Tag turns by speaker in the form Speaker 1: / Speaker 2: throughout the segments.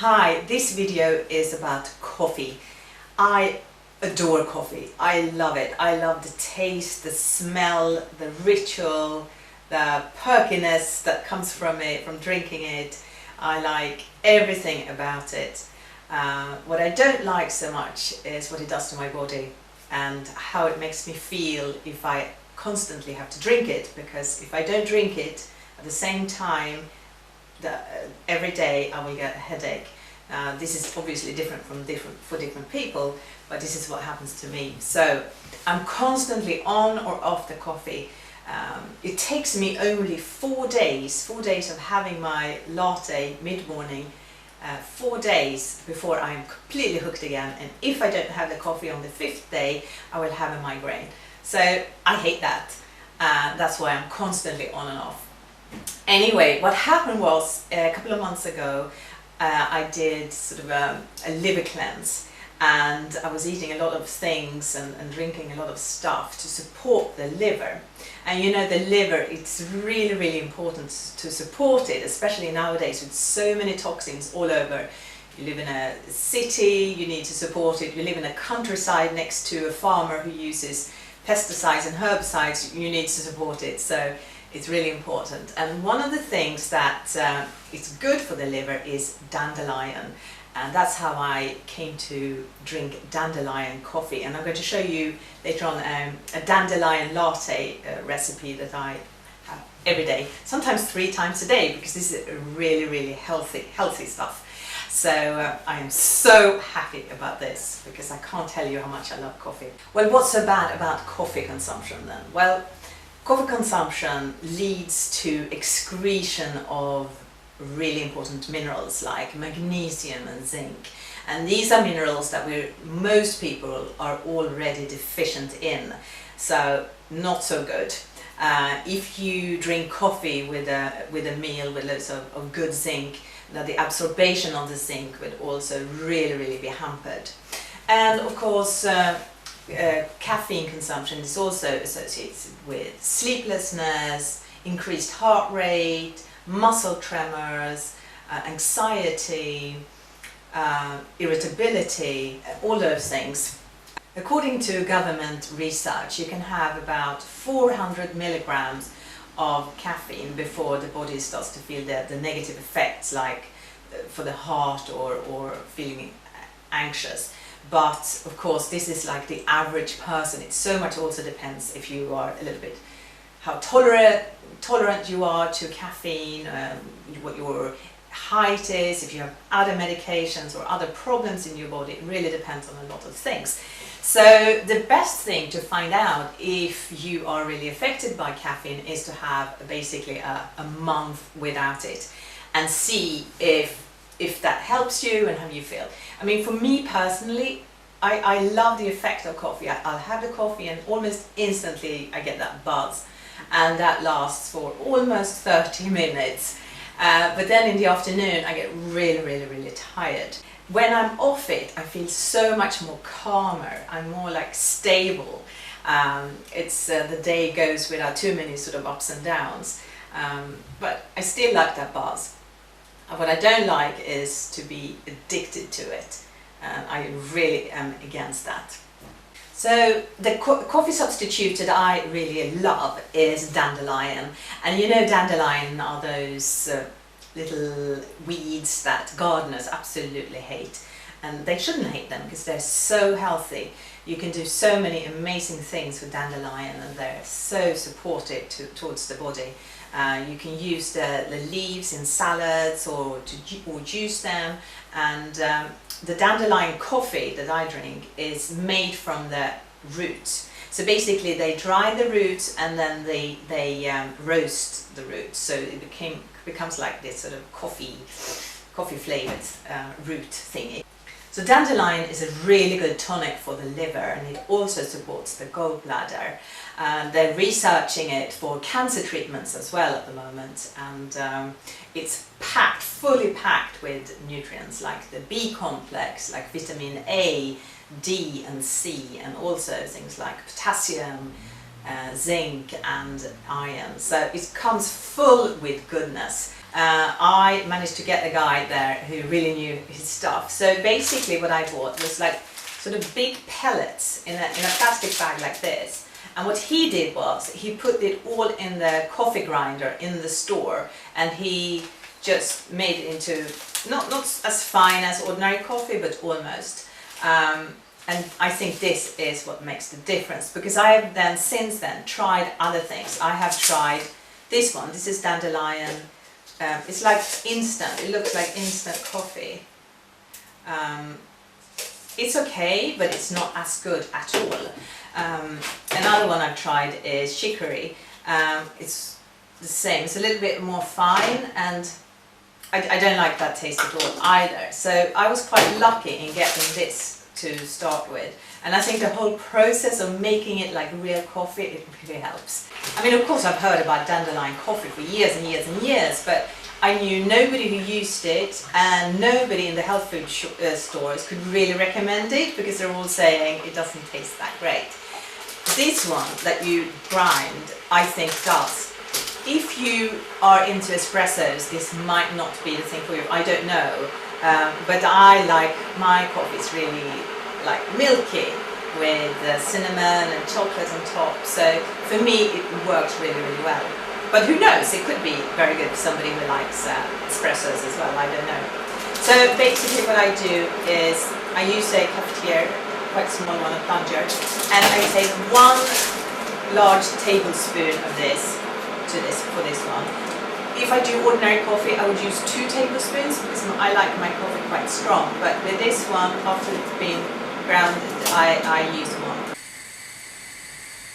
Speaker 1: Hi, this video is about coffee. I adore coffee. I love it. I love the taste, the smell, the ritual, the perkiness that comes from it, from drinking it. I like everything about it. What I don't like so much is what it does to my body and how it makes me feel if I constantly have to drink it, because if I don't drink it at the same time every day, I will get a headache. This is obviously different for different people, but this is what happens to me. So I'm constantly on or off the coffee. It takes me only 4 days of having my latte mid-morning, 4 days before I'm completely hooked again. And if I don't have the coffee on the 5th day, I will have a migraine. So I hate that. That's why I'm constantly on and off. Anyway, what happened was a couple of months ago, I did sort of a liver cleanse, and I was eating a lot of things and drinking a lot of stuff to support the liver. And you know, the liver, it's really, really important to support it, especially nowadays with so many toxins all over. You live in a city, you need to support it. You live in a countryside next to a farmer who uses pesticides and herbicides, you need to support it. So it's really important. And one of the things that is good for the liver is dandelion. And that's how I came to drink dandelion coffee. And I'm going to show you later on a dandelion latte recipe that I have every day, sometimes 3 times a day, because this is really, really healthy stuff. So I am so happy about this, because I can't tell you how much I love coffee. Well, what's so bad about coffee consumption then? Well, coffee consumption leads to excretion of really important minerals like magnesium and zinc. And these are minerals that most people are already deficient in. So not so good. If you drink coffee with a meal with loads of good zinc, that the absorption of the zinc would also really, really be hampered. And of course, caffeine consumption is also associated with sleeplessness, increased heart rate, muscle tremors, anxiety, irritability, all those things. According to government research, you can have about 400 milligrams of caffeine before the body starts to feel the negative effects, like for the heart or feeling anxious. But of course, this is like the average person. It so much also depends if you are a little bit, how tolerant you are to caffeine, what your height is, if you have other medications or other problems in your body. It really depends on a lot of things. So the best thing to find out if you are really affected by caffeine is to have basically a month without it, and see if that helps you and how you feel. I mean, for me personally, I love the effect of coffee. I'll have the coffee and almost instantly I get that buzz, and that lasts for almost 30 minutes. But then in the afternoon I get really, really, really tired. When I'm off it, I feel so much more calmer. I'm more like stable. It's the day goes without too many sort of ups and downs. But I still like that buzz. What I don't like is to be addicted to it. I really am against that. So the coffee substitute that I really love is dandelion. And you know, dandelion are those little weeds that gardeners absolutely hate. And they shouldn't hate them, because they're so healthy. You can do so many amazing things with dandelion, and they're so supportive towards the body. You can use the leaves in salads or juice them. And the dandelion coffee that I drink is made from the roots. So basically they dry the roots and then they roast the roots, so it becomes like this sort of coffee flavored root thingy. So dandelion is a really good tonic for the liver, and it also supports the gallbladder. They're researching it for cancer treatments as well at the moment, and it's fully packed with nutrients like the B complex, like vitamin A, D and C, and also things like potassium, zinc and iron. So it comes full with goodness. I managed to get a guy there who really knew his stuff. So basically what I bought was like sort of big pellets in a plastic bag like this. And what he did was he put it all in the coffee grinder in the store, and he just made it into not as fine as ordinary coffee, but almost. And I think this is what makes the difference, because I have then since then tried other things. I have tried this one. This is dandelion. It's like instant. It looks like instant coffee. It's okay, but it's not as good at all. Another one I've tried is chicory. It's the same. It's a little bit more fine, and I don't like that taste at all either. So I was quite lucky in getting this to start with. And I think the whole process of making it like real coffee, it really helps. I mean, of course I've heard about dandelion coffee for years and years and years, but I knew nobody who used it, and nobody in the health food stores could really recommend it, because they're all saying it doesn't taste that great. This one that you grind, I think does. If you are into espressos, this might not be the thing for you, I don't know. But I like my coffees really like milky, with cinnamon and chocolate on top. So for me it works really, really well. But who knows, it could be very good for somebody who likes espressos as well, I don't know. So basically what I do is I use a cafetiere, quite a small one, a plunger, and I take 1 large tablespoon of this for this one. If I do ordinary coffee, I would use 2 tablespoons, because I like my coffee quite strong. But with this one, after it's been grounded, I use 1.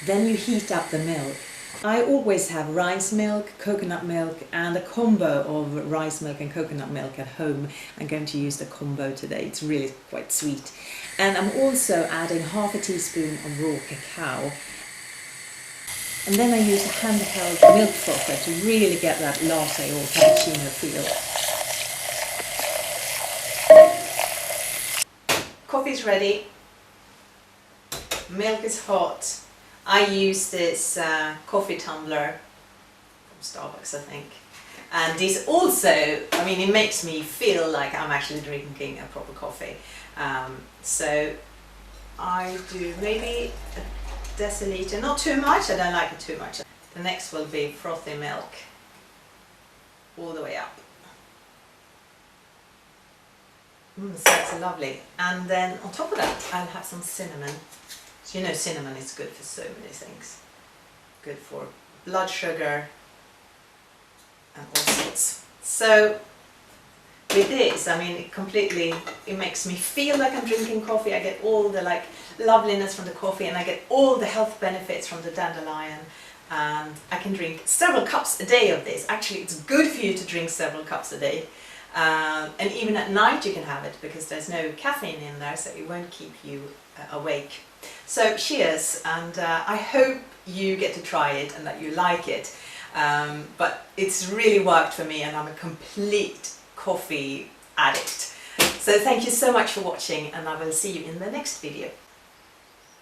Speaker 1: Then you heat up the milk. I always have rice milk, coconut milk, and a combo of rice milk and coconut milk at home. I'm going to use the combo today. It's really quite sweet. And I'm also adding half a teaspoon of raw cacao. And then I use a handheld milk frother to really get that latte or cappuccino feel. Coffee's ready. Milk is hot. I use this coffee tumbler from Starbucks, I think. And this also, I mean, it makes me feel like I'm actually drinking a proper coffee. So I do maybe a deciliter, not too much, I don't like it too much. The next will be frothy milk, all the way up. So it's lovely. And then on top of that, I'll have some cinnamon. So you know cinnamon is good for so many things. Good for blood sugar and all sorts. So with this, I mean, it makes me feel like I'm drinking coffee. I get all the like loveliness from the coffee, and I get all the health benefits from the dandelion. And I can drink several cups a day of this. Actually, it's good for you to drink several cups a day. And even at night you can have it, because there's no caffeine in there, so it won't keep you awake. So cheers, and I hope you get to try it and that you like it. But it's really worked for me, and I'm a complete coffee addict. So thank you so much for watching, and I will see you in the next video.